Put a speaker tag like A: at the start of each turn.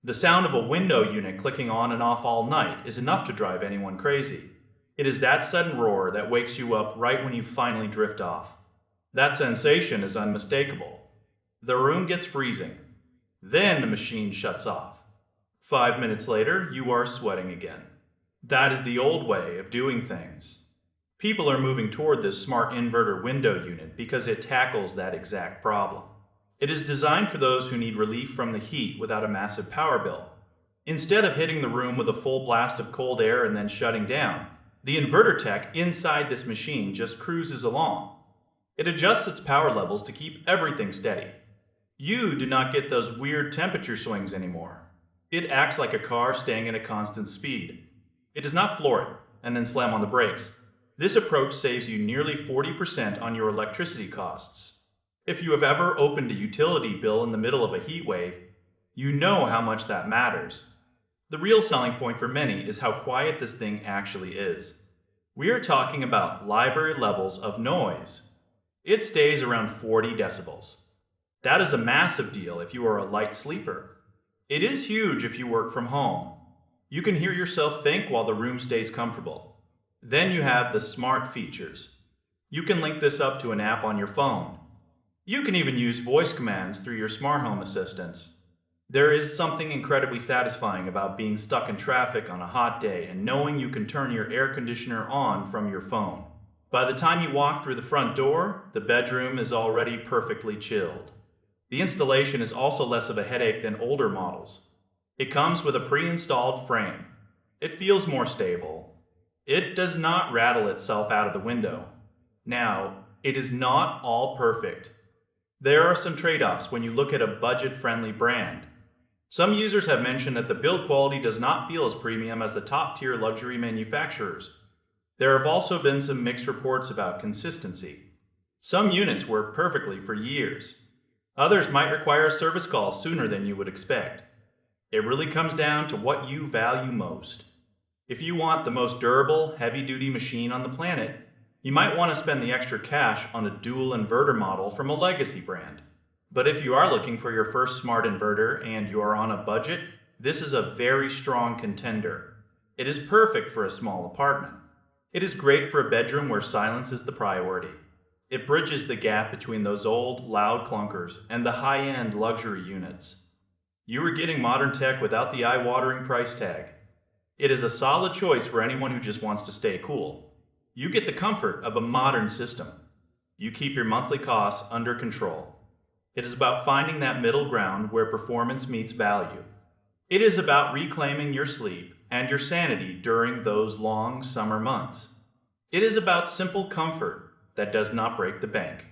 A: The sound of a window unit clicking on and off all night is enough to drive anyone crazy. It is that sudden roar that wakes you up right when you finally drift off. That sensation is unmistakable. The room gets freezing. Then the machine shuts off. 5 minutes later, you are sweating again. That is the old way of doing things. People are moving toward this smart inverter window unit because it tackles that exact problem. It is designed for those who need relief from the heat without a massive power bill. Instead of hitting the room with a full blast of cold air and then shutting down, the inverter tech inside this machine just cruises along. It adjusts its power levels to keep everything steady. You do not get those weird temperature swings anymore. It acts like a car staying at a constant speed. It does not floor it and then slam on the brakes. This approach saves you nearly 40% on your electricity costs. If you have ever opened a utility bill in the middle of a heat wave, you know how much that matters. The real selling point for many is how quiet this thing actually is. We are talking about library levels of noise. It stays around 40 decibels. That is a massive deal if you are a light sleeper. It is huge if you work from home. You can hear yourself think while the room stays comfortable. Then you have the smart features. You can link this up to an app on your phone. You can even use voice commands through your smart home assistants. There is something incredibly satisfying about being stuck in traffic on a hot day and knowing you can turn your air conditioner on from your phone. By the time you walk through the front door, the bedroom is already perfectly chilled. The installation is also less of a headache than older models. It comes with a pre-installed frame. It feels more stable. It does not rattle itself out of the window. Now, it is not all perfect. There are some trade-offs when you look at a budget-friendly brand. Some users have mentioned that the build quality does not feel as premium as the top-tier luxury manufacturers. There have also been some mixed reports about consistency. Some units work perfectly for years. Others might require a service call sooner than you would expect. It really comes down to what you value most. If you want the most durable, heavy-duty machine on the planet, you might want to spend the extra cash on a dual inverter model from a legacy brand. But if you are looking for your first smart inverter and you are on a budget, this is a very strong contender. It is perfect for a small apartment. It is great for a bedroom where silence is the priority. It bridges the gap between those old, loud clunkers and the high-end luxury units. You are getting modern tech without the eye-watering price tag. It is a solid choice for anyone who just wants to stay cool. You get the comfort of a modern system. You keep your monthly costs under control. It is about finding that middle ground where performance meets value. It is about reclaiming your sleep and your sanity during those long summer months. It is about simple comfort that does not break the bank.